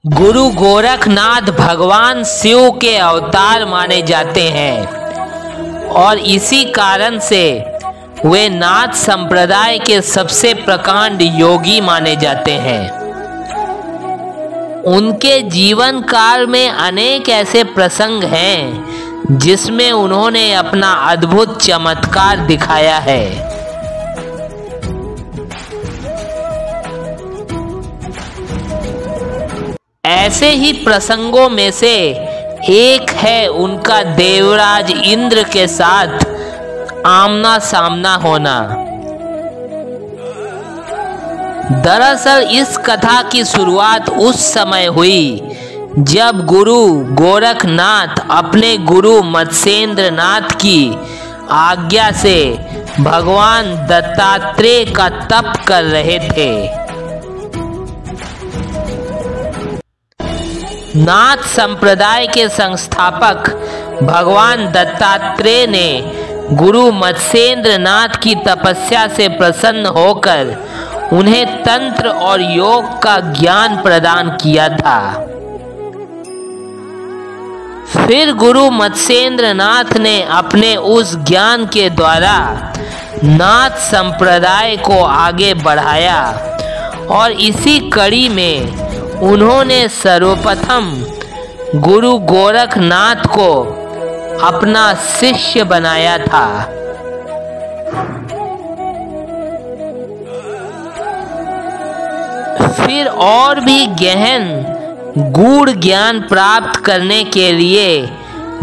गुरु गोरखनाथ भगवान शिव के अवतार माने जाते हैं और इसी कारण से वे नाथ संप्रदाय के सबसे प्रकांड योगी माने जाते हैं। उनके जीवन काल में अनेक ऐसे प्रसंग हैं जिसमें उन्होंने अपना अद्भुत चमत्कार दिखाया है। ऐसे ही प्रसंगों में से एक है उनका देवराज इंद्र के साथ आमना सामना होना। दरअसल इस कथा की शुरुआत उस समय हुई जब गुरु गोरखनाथ अपने गुरु मत्स्येंद्र नाथ की आज्ञा से भगवान दत्तात्रेय का तप कर रहे थे। नाथ संप्रदाय के संस्थापक भगवान दत्तात्रेय ने गुरु मत्स्येंद्र नाथ की तपस्या से प्रसन्न होकर उन्हें तंत्र और योग का ज्ञान प्रदान किया था। फिर गुरु मत्स्येंद्र नाथ ने अपने उस ज्ञान के द्वारा नाथ संप्रदाय को आगे बढ़ाया और इसी कड़ी में उन्होंने सर्वप्रथम गुरु गोरखनाथ को अपना शिष्य बनाया था। फिर और भी गहन गूढ़ ज्ञान प्राप्त करने के लिए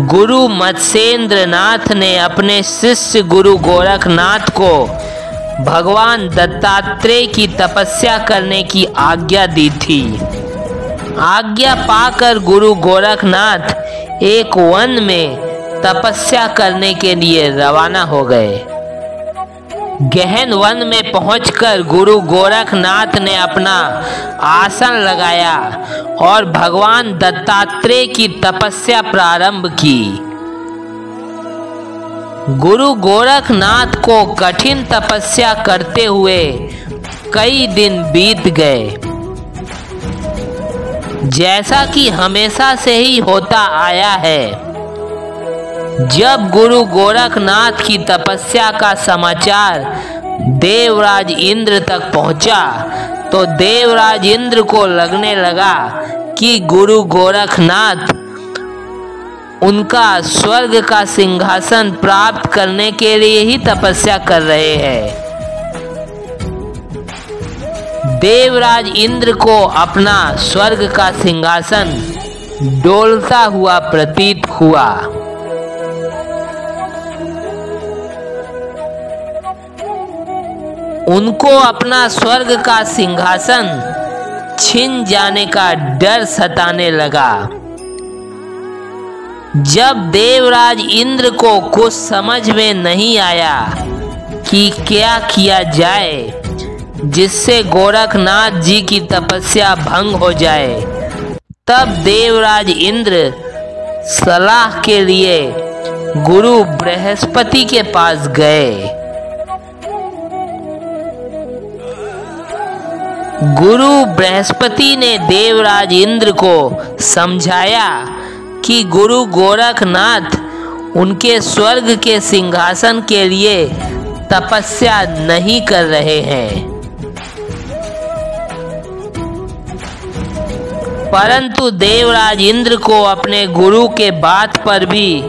गुरु मत्स्येंद्र नाथ ने अपने शिष्य गुरु गोरखनाथ को भगवान दत्तात्रेय की तपस्या करने की आज्ञा दी थी। आज्ञा पाकर गुरु गोरखनाथ एक वन में तपस्या करने के लिए रवाना हो गए। गहन वन में पहुंचकर गुरु गोरखनाथ ने अपना आसन लगाया और भगवान दत्तात्रेय की तपस्या प्रारंभ की। गुरु गोरखनाथ को कठिन तपस्या करते हुए कई दिन बीत गए। जैसा कि हमेशा से ही होता आया है, जब गुरु गोरखनाथ की तपस्या का समाचार देवराज इंद्र तक पहुंचा तो देवराज इंद्र को लगने लगा कि गुरु गोरखनाथ उनका स्वर्ग का सिंहासन प्राप्त करने के लिए ही तपस्या कर रहे हैं। देवराज इंद्र को अपना स्वर्ग का सिंहासन डोलता हुआ प्रतीत हुआ। उनको अपना स्वर्ग का सिंहासन छिन जाने का डर सताने लगा। जब देवराज इंद्र को कुछ समझ में नहीं आया कि क्या किया जाए जिससे गोरखनाथ जी की तपस्या भंग हो जाए, तब देवराज इंद्र सलाह के लिए गुरु बृहस्पति के पास गए। गुरु बृहस्पति ने देवराज इंद्र को समझाया कि गुरु गोरखनाथ उनके स्वर्ग के सिंहासन के लिए तपस्या नहीं कर रहे हैं, परंतु देवराज इंद्र को अपने गुरु के बात पर भी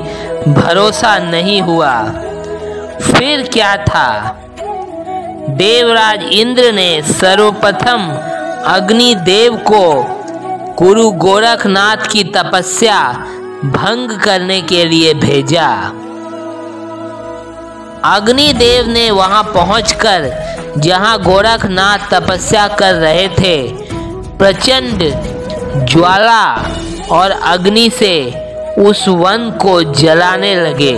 भरोसा नहीं हुआ। फिर क्या था, देवराज इंद्र ने सर्वप्रथम अग्निदेव को गुरु गोरखनाथ की तपस्या भंग करने के लिए भेजा। अग्निदेव ने वहां पहुंचकर जहां गोरखनाथ तपस्या कर रहे थे, प्रचंड ज्वाला और अग्नि से उस वन को जलाने लगे।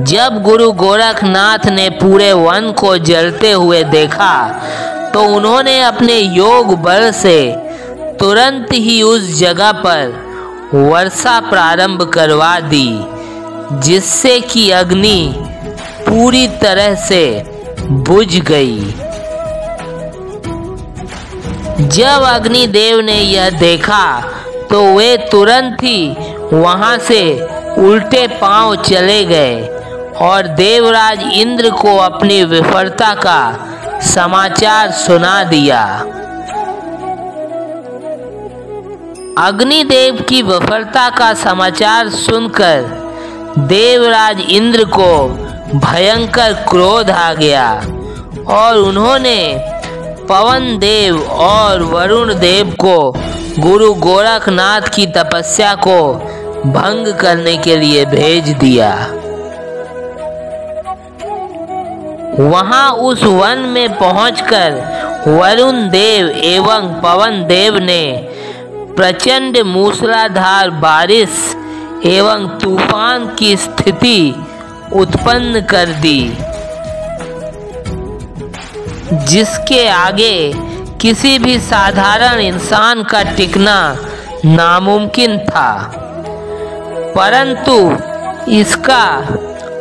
जब गुरु गोरखनाथ ने पूरे वन को जलते हुए देखा तो उन्होंने अपने योग बल से तुरंत ही उस जगह पर वर्षा प्रारंभ करवा दी, जिससे कि अग्नि पूरी तरह से बुझ गई। जब अग्निदेव ने यह देखा तो वे तुरंत ही वहां से उल्टे पांव चले गए और देवराज इंद्र को अपनी विफलता का समाचार सुना दिया। अग्निदेव की विफलता का समाचार सुनकर देवराज इंद्र को भयंकर क्रोध आ गया और उन्होंने पवन देव और वरुण देव को गुरु गोरखनाथ की तपस्या को भंग करने के लिए भेज दिया। वहां उस वन में पहुंचकर वरुण देव एवं पवन देव ने प्रचंड मूसलाधार बारिश एवं तूफान की स्थिति उत्पन्न कर दी, जिसके आगे किसी भी साधारण इंसान का टिकना नामुमकिन था। परंतु इसका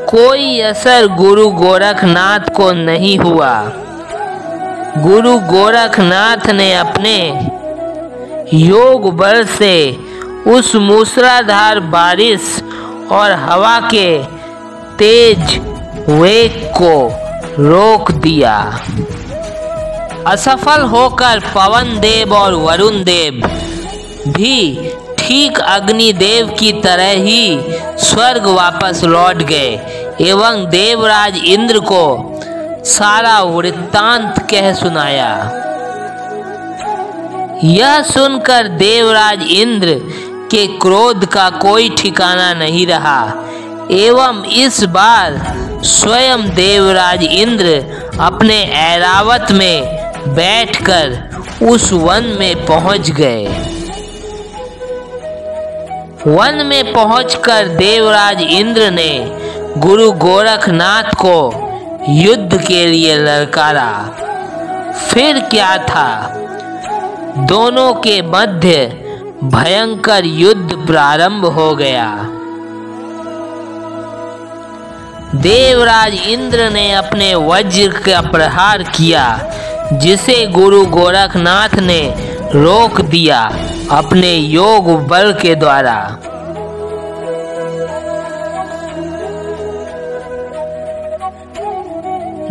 कोई असर गुरु गोरखनाथ को नहीं हुआ। गुरु गोरखनाथ ने अपने योग बल से उस मूसलाधार बारिश और हवा के तेज वेग को रोक दिया। असफल होकर पवन देव और वरुण देव भी ठीक अग्निदेव की तरह ही स्वर्ग वापस लौट गए एवं देवराज इंद्र को सारा वृत्तांत कह सुनाया। यह सुनकर देवराज इंद्र के क्रोध का कोई ठिकाना नहीं रहा एवं इस बार स्वयं देवराज इंद्र अपने ऐरावत में बैठकर उस वन में पहुंच गए। वन में पहुंचकर देवराज इंद्र ने गुरु गोरखनाथ को युद्ध के लिए ललकारा। फिर क्या था, दोनों के मध्य भयंकर युद्ध प्रारंभ हो गया। देवराज इंद्र ने अपने वज्र का प्रहार किया, जिसे गुरु गोरखनाथ ने रोक दिया अपने योग बल के द्वारा।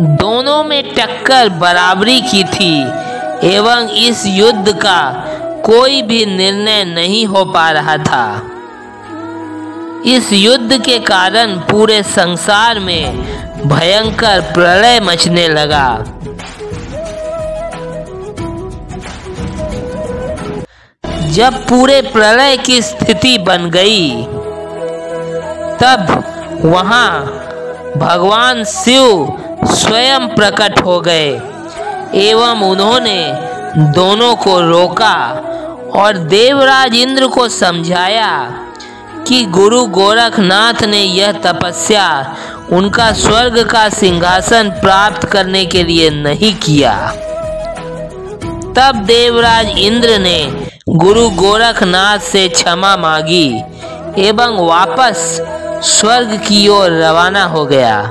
दोनों में टक्कर बराबरी की थी एवं इस युद्ध का कोई भी निर्णय नहीं हो पा रहा था। इस युद्ध के कारण पूरे संसार में भयंकर प्रलय मचने लगा। जब पूरे प्रलय की स्थिति बन गई, तब वहां भगवान शिव स्वयं प्रकट हो गए एवं उन्होंने दोनों को रोका और देवराज इंद्र को समझाया कि गुरु गोरखनाथ ने यह तपस्या उनका स्वर्ग का सिंहासन प्राप्त करने के लिए नहीं किया। तब देवराज इंद्र ने गुरु गोरखनाथ से क्षमा मांगी एवं वापस स्वर्ग की ओर रवाना हो गया।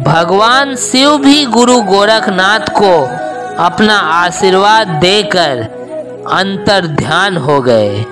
भगवान शिव भी गुरु गोरखनाथ को अपना आशीर्वाद देकर अंतर्ध्यान हो गए।